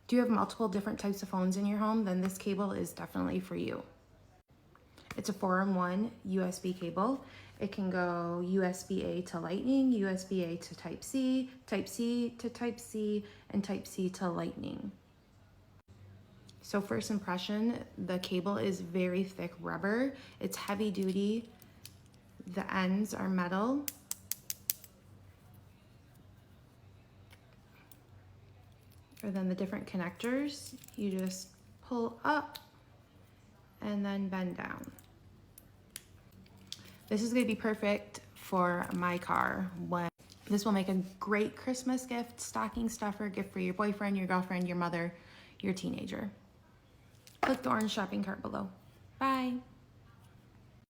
Do you have multiple different types of phones in your home? Then this cable is definitely for you. It's a 4-in-1 USB cable. It can go USB-A to Lightning, USB-A to Type-C, Type-C to Type-C, and Type-C to Lightning. So first impression, the cable is very thick rubber. It's heavy duty. The ends are metal. And then the different connectors, you just pull up and then bend down. This is gonna be perfect for my car. This will make a great Christmas gift, stocking stuffer, gift for your boyfriend, your girlfriend, your mother, your teenager. Click the orange shopping cart below. Bye.